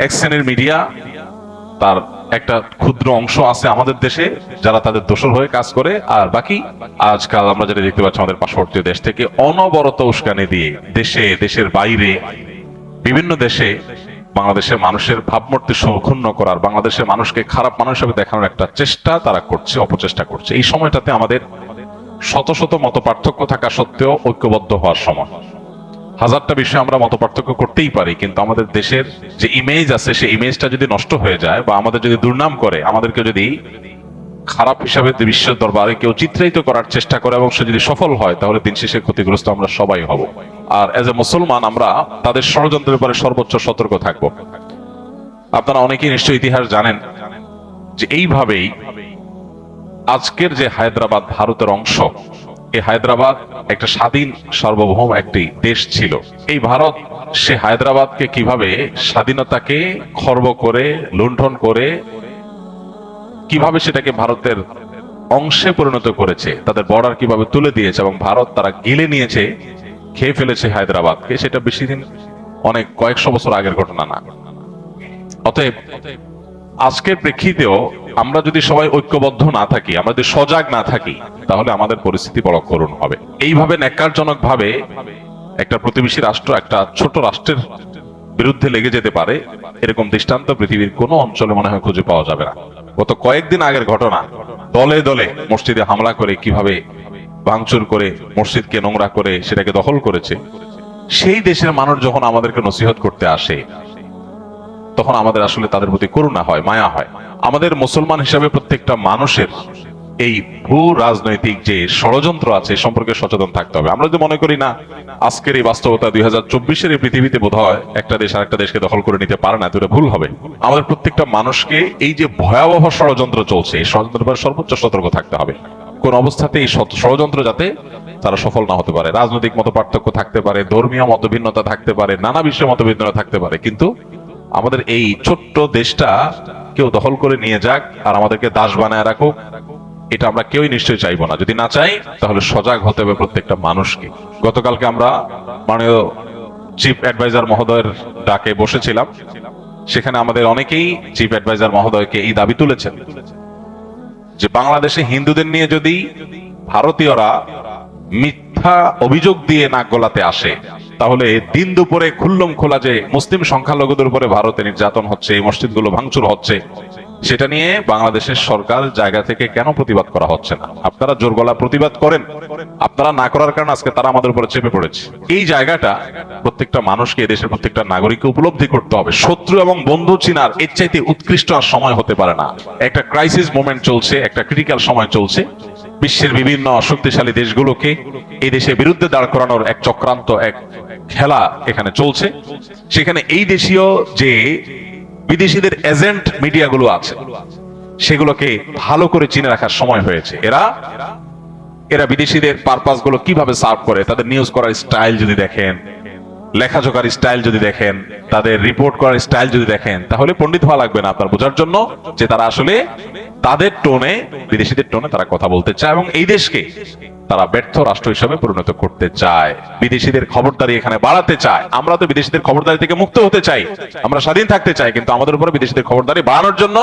এক শ্রেণীর মিডিয়া, তার একটা ক্ষুদ্র অংশ আছে আমাদের দেশে যারা তাদের দোষর হয়ে কাজ করে, আর বাকি আজকাল আমরা যেটা দেখতে পাচ্ছি আমাদের পার্শ্ববর্তী দেশ থেকে অনবরত উস্কানি দিয়ে দেশে, দেশের বাইরে, বিভিন্ন দেশে বাংলাদেশের মানুষের ভাবমূর্তি ক্ষুণ্ণ করার, বাংলাদেশের মানুষকে খারাপ মানুষ হিসেবে দেখানোর একটা চেষ্টা তারা করছে, অপচেষ্টা করছে। এই সময়টাতে আমাদের শত শত মত পার্থক্য থাকা সত্ত্বেও ঐক্যবদ্ধ হওয়ার সময়। হাজারটা বিষয়ে আমরা মত পার্থক্য করতেই পারি, কিন্তু আমাদের দেশের যে ইমেজ আছে সেই ইমেজটা যদি নষ্ট হয়ে যায় বা আমাদের যদি দুর্নাম করে, আমাদেরকে যদি খারাপ হিসাবে বিশ্বের দরবারে কেউ চিত্রায়িত করার চেষ্টা করে এবং সে যদি সফল হয়, তাহলে দিন শেষে ক্ষতিগ্রস্ত আমরা সবাই হব। আর এজ এ মুসলমান আমরা তাদের ষড়যন্ত্রের ব্যাপারে সর্বোচ্চ সতর্ক থাকব। আপনারা অনেকেই নিশ্চয়ই ইতিহাস জানেন যে এইভাবেই আজকের যে হায়দ্রাবাদ ভারতের অংশ, এই হায়দ্রাবাদ একটা স্বাধীন সার্বভৌম একটি দেশ ছিল। এই ভারত সে হায়দ্রাবাদকে কিভাবে স্বাধীনতাকে খর্ব করে, লুণ্ঠন করে, কিভাবে সেটাকে ভারতের অংশে পরিণত করেছে, তাদের বর্ডার কিভাবে তুলে দিয়েছে এবং ভারত তারা গিলে নিয়েছে, খেয়ে ফেলেছে হায়দ্রাবাদকে, সেটা বেশি দিন, অনেক কয়েকশো বছর আগের ঘটনা না। অতএব আজকের প্রেক্ষিতেও আমরা যদি সবাই ঐক্যবদ্ধ না থাকি, আমরা যদি সজাগ না থাকি, তাহলে আমাদের পরিস্থিতি বড় করুণ হবে। এইভাবে ন্যাক্কারজনক ভাবে একটা প্রতিবেশী রাষ্ট্র একটা ছোট রাষ্ট্রের বিরুদ্ধে লেগে যেতে পারে, এরকম দৃষ্টান্ত পৃথিবীর কোনো অঞ্চলে মনে হয় খুঁজে পাওয়া যাবে না। গত কয়েকদিন আগের ঘটনা, দলে দলে মসজিদে হামলা করে কিভাবে ভাঙচুর করে মসজিদকে নোংরা করে সেটাকে দখল করেছে, সেই দেশের মানুষ যখন আমাদেরকে নসিহত করতে আসে, তখন আমাদের আসলে তাদের প্রতি করুণা হয়, মায়া হয়। আমাদের মুসলমান হিসাবে প্রত্যেকটা মানুষের এই ভূ রাজনৈতিক যে ষড়যন্ত্র আছে সম্পর্কে সচেতন থাকতে হবে। আমরা যদি মনে করি না আজকের এই বাস্তবতা 2024-এর এই পৃথিবীতে বোধহয় একটা দেশ আরেকটা দেশকে দখল করে নিতে পারে না, এটা ভুল হবে। আমাদের প্রত্যেকটা মানুষকে এই যে ভয়াবহ ষড়যন্ত্র চলছে, এই ষড়যন্ত্রের ব্যাপারে সর্বোচ্চ সতর্ক থাকতে হবে। কোন অবস্থাতে এই ষড়যন্ত্র যাতে তারা সফল না হতে পারে। রাজনৈতিক মত পার্থক্য থাকতে পারে, ধর্মীয় মতভিন্নতা থাকতে পারে, নানা বিষয়ে মতভিন্নতা থাকতে পারে, কিন্তু আমাদের এই ছোট্ট দেশটা কেউ দখল করে নিয়ে যাক আর আমাদেরকে দাস বানায় রাখুক, এটা আমরা কেউই নিশ্চয়ই চাইবো না। যদি না চাই, তাহলে সজাগ হতে হবে প্রত্যেকটা মানুষকে। গতকালকে আমরা মাননীয় চিফ অ্যাডভাইজার মহোদয়ের ডাকে বসেছিলাম, সেখানে আমাদের অনেকেই চিফ অ্যাডভাইজার মহোদয়কে এই দাবি তুলেছেন যে বাংলাদেশে হিন্দুদের নিয়ে যদি ভারতীয়রা মিথ্যা অভিযোগ দিয়ে নাক গলাতে আসে, তাহলে দিন দুপুরে খুল্লম খোলা যে মুসলিম সংখ্যালঘুদের উপরে ভারতে নির্যাতন হচ্ছে, এই মসজিদগুলো ভাঙচুর হচ্ছে, সেটা নিয়ে বাংলাদেশের সরকার জায়গা থেকে কেন প্রতিবাদ করা হচ্ছে না? আপনারা জোর গলা প্রতিবাদ করেন, আপনারা না করার কারণে আজকে তারা আমাদের উপরে চেপে পড়েছে। এই জায়গাটা প্রত্যেকটা মানুষকে, দেশের প্রত্যেকটা নাগরিককে উপলব্ধি করতে হবে। শত্রু এবং বন্ধু চিনার এর চাইতে উৎকৃষ্ট আর সময় হতে পারে না। একটা ক্রাইসিস মোমেন্ট চলছে, একটা ক্রিটিক্যাল সময় চলছে। বিশ্বের বিভিন্ন শক্তিশালী দেশগুলোকে এই দেশের বিরুদ্ধে দাঁড় করানোর এক চক্রান্ত, এক খেলা এখানে চলছে। সেখানে এই দেশীয় যে বিদেশিদের এজেন্ট মিডিয়াগুলো আছে, সেগুলোকে ভালো করে চিনে রাখার সময় হয়েছে। এরা বিদেশিদের পারপাস গুলো কিভাবে সার্ভ করে, তাদের নিউজ করার স্টাইল যদি দেখেন, লেখাজোকার স্টাইল যদি দেখেন, তাদের রিপোর্ট করার স্টাইল যদি দেখেন, তাহলে পণ্ডিত হওয়া লাগবে না আপনার বোঝার জন্য যে তারা আসলে তাদের টোনে, বিদেশিদের টোনে তারা কথা বলতে চায় এবং এই দেশকে তারা ব্যর্থ রাষ্ট্র হিসেবে পরিণত করতে চায়, বিদেশিদের খবরদারি এখানে বাড়াতে চায়। আমরা তো বিদেশিদের খবরদারি থেকে মুক্ত হতে চাই, আমরা স্বাধীন থাকতে চাই, কিন্তু আমাদের উপরে বিদেশিদের খবরদারি বাড়ানোর জন্য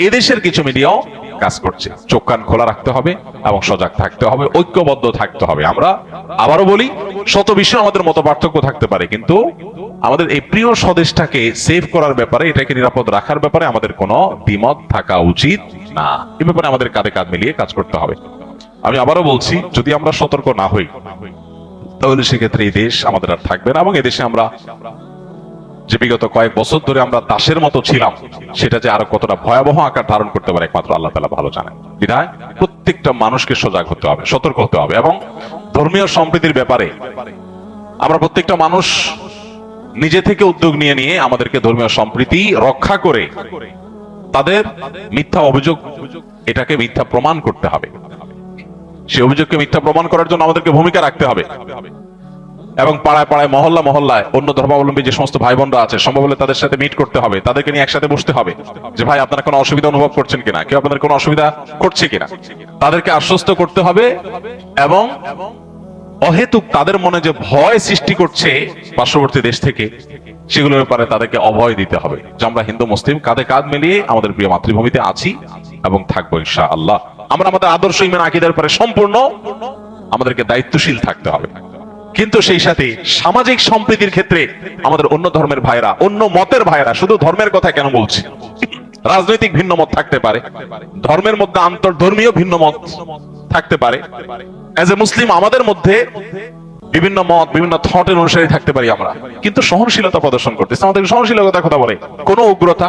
এদেশের কিছু মিডিয়াও কাজ করছে। চোখ কান খোলা রাখতে হবে এবং সজাগ থাকতে হবে, ঐক্যবদ্ধ থাকতে হবে। আমরা আবারও বলি, শত বিষয়ে আমাদের মত পার্থক্য থাকতে পারে, কিন্তু আমাদের এই প্রিয় স্বদেশটাকে সেভ করার ব্যাপারে, এটাকে নিরাপদ রাখার ব্যাপারে আমাদের কোনো দ্বিমত থাকা উচিত না। এই ব্যাপারে আমাদের কাঁধে কাঁধ মিলিয়ে কাজ করতে হবে। আমি আবারও বলছি, যদি আমরা সতর্ক না হই, তাহলে সেক্ষেত্রে এই দেশ আমাদের আর থাকবে না এবং এদেশে আমরা যে বিগত কয়েক বছর ধরে আমরা দাসের মতো ছিলাম, সেটা যে আরো কতটা ভয়াবহ আকার ধারণ করতে পারে একমাত্র আল্লাহ তাআলা ভালো জানেন। বিধায় প্রত্যেকটা মানুষকে সজাগ হতে হবে, সতর্ক হতে হবে এবং ধর্মীয় সম্প্রীতির ব্যাপারে আমরা প্রত্যেকটা মানুষ নিজে থেকে উদ্যোগ নিয়ে নিয়ে আমাদেরকে ধর্মীয় সম্প্রীতি রক্ষা করে তাদের মিথ্যা অভিযোগ, এটাকে মিথ্যা প্রমাণ করতে হবে। সেই অভিযোগকে মিথ্যা প্রমাণ করার জন্য আমাদেরকে ভূমিকা রাখতে হবে এবং পাড়ায় পাড়ায়, মহল্লা মহল্লায় অন্য ধর্মাবলম্বী যে সমস্ত ভাই বোনরা আছে, সম্ভব হলে তাদের সাথে মিট করতে হবে, তাদেরকে নিয়ে একসাথে বসতে হবে যে ভাই আপনারা কোনো অসুবিধা অনুভব করছেন কিনা, কেউ আপনাদের কোনো অসুবিধা করছে কিনা, তাদেরকে আশ্বস্ত করতে হবে এবং অহেতুক তাদের মনে যে ভয় সৃষ্টি করছে পার্শ্ববর্তী দেশ থেকে, সেগুলোর ব্যাপারে তাদেরকে অভয় দিতে হবে যে আমরা হিন্দু মুসলিম কাঁধে কাঁধ মিলিয়ে আমাদের প্রিয় মাতৃভূমিতে আছি এবং থাকবো ইনশাআল্লাহ। আমরা আমাদের আদর্শ ঈমান আকীদার ব্যাপারে সম্পূর্ণ আমাদেরকে দায়িত্বশীল থাকতে হবে, কিন্তু সেই সাথে সামাজিক সম্প্রীতির ক্ষেত্রে আমাদের অন্য ধর্মের ভাইরা, অন্য মতের ভাইরা, শুধু ধর্মের কথা কেন বলছি, রাজনৈতিক ভিন্ন মত থাকতে পারে, ধর্মের মধ্যে আন্তর্ধর্মীয় ভিন্ন মত থাকতে পারে। এজ এ মুসলিম আমাদের মধ্যে বিভিন্ন মত, বিভিন্ন থটের অনুসারী থাকতে পারি আমরা, কিন্তু সহনশীলতা প্রদর্শন করতেছে। আমাদের সহনশীলতার কথা বলে কোনো উগ্রতা,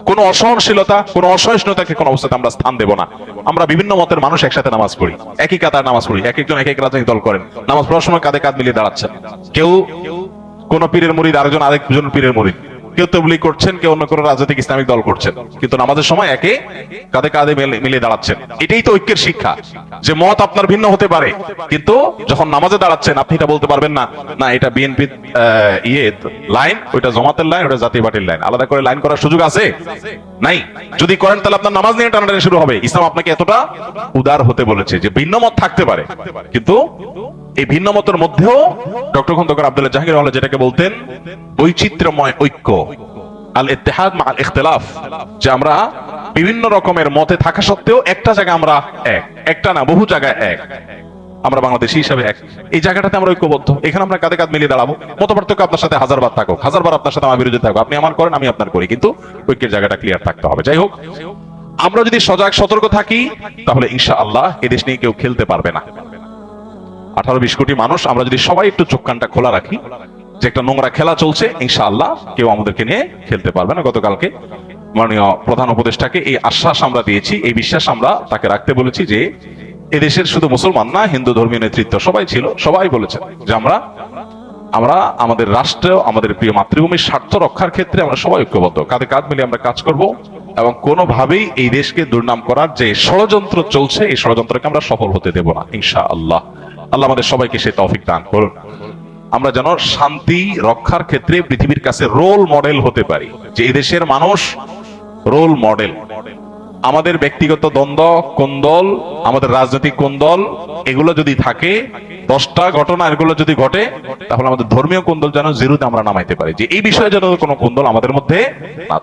কোনো অসহনশীলতা, কোনো অসহিষ্ণুতাকে কোনো অবস্থাতে আমরা স্থান দেব না। আমরা বিভিন্ন মতের মানুষ একসাথে নামাজ পড়ি, একই কাতার নামাজ পড়ি, এক একজন এক এক রাজনৈতিক দল করেন, নামাজ পড়ার সময় কাঁধে কাঁধ মিলিয়ে দাঁড়াচ্ছেন। কেউ কোন পীরের মুরিদ, আরেকজন পীরের মুরিদ, কেউ তাবলীগ করছেন, কেউ অন্য কোনো রাজনৈতিক ইসলামিক দল করছেন, কিন্তু নামাজের সময় একে কাঁধে কাঁধে মিলিয়ে দাঁড়াচ্ছেন। এটাই তো ঐক্যের শিক্ষা, যে মত আপনার ভিন্ন হতে পারে, কিন্তু যখন নামাজে দাঁড়াচ্ছেন আপনি এটা বলতে পারবেন না, না এটা বিএনপি লাইন, ওইটা জামাতের লাইন, ওটা জাতীয় পার্টির লাইন, আলাদা করে লাইন করার সুযোগ আছে? নাই। যদি করেন তাহলে আপনার নামাজ নিয়ে টানাটানি শুরু হবে। ইসলাম আপনাকে এতটা উদার হতে বলেছে যে ভিন্ন মত থাকতে পারে, কিন্তু এই ভিন্ন মতের মধ্যেও ডক্টর খন্দকার আব্দুল্লাহ জাহাঙ্গীর রহমাতুল্লাহ যেটাকে বলতেন বৈচিত্র্যময় ঐক্য, আল ইত্তেহাদ মা আল ইখতিলাফ, যে আমরা বিভিন্ন রকমের মতে থাকা সত্ত্বেও একটা জায়গায় আমরা এক, একটা না বহু জায়গায় এক, আমরা বাংলাদেশী হিসাবে এক, এই জায়গাটাতে আমরা ঐক্যবদ্ধ। এখানে আমরা কাঁধে কাঁধ মিলিয়ে দাঁড়াবো। মতপার্থক্য আপনার সাথে হাজারবার থাকুক, হাজারবার আপনার সাথে আমার বিরোধী থাকুক, আপনি আমার করেন আমি আপনার করি, কিন্তু ঐক্যের জায়গাটা ক্লিয়ার থাকতে হবে। যাই হোক, আমরা যদি সজাগ সতর্ক থাকি তাহলে ইনশাআল্লাহ এদেশ নিয়ে কেউ খেলতে পারবে না। 18-20 কোটি মানুষ আমরা যদি সবাই একটু চোখ কানটা খোলা রাখি যে একটা নোংরা খেলা চলছে, ইনশাআল্লাহ কেউ আমাদেরকে নিয়ে খেলতে পারবে না। গতকালকে মাননীয় প্রধান উপদেষ্টাকে এই আশ্বাস আমরা দিয়েছি, এই বিশ্বাস আমরা তাকে রাখতে বলেছি যে এদেশের শুধু মুসলমান না, হিন্দু ধর্মীয় নেতৃত্ব সবাই ছিল, সবাই বলেছেন যে আমরা আমাদের রাষ্ট্র, আমাদের প্রিয় মাতৃভূমির স্বার্থ রক্ষার ক্ষেত্রে আমরা সবাই ঐক্যবদ্ধ, কাঁধে কাঁধ মিলিয়ে আমরা কাজ করব এবং কোনোভাবেই এই দেশকে দুর্নাম করার যে ষড়যন্ত্র চলছে এই ষড়যন্ত্রকে আমরা সফল হতে দেব না ইনশাআল্লাহ। আল্লাহ আমাদের সবাইকে সেই তৌফিক দান করুন। আমরা যেন শান্তি রক্ষার ক্ষেত্রে পৃথিবীর কাছে রোল মডেল হতে পারি, যে এই দেশের মানুষ রোল মডেল। আমাদের ব্যক্তিগত দ্বন্দ্ব, কোন্দল, আমাদের রাজনৈতিক কোন্দল, এগুলো যদি থাকে, 10টা ঘটনা এগুলো যদি ঘটে, তাহলে আমাদের ধর্মীয় কোন্দল যেন জিরোতে আমরা নামাইতে পারি, যে এই বিষয়ে যেন কোনো কোন্দল আমাদের মধ্যে না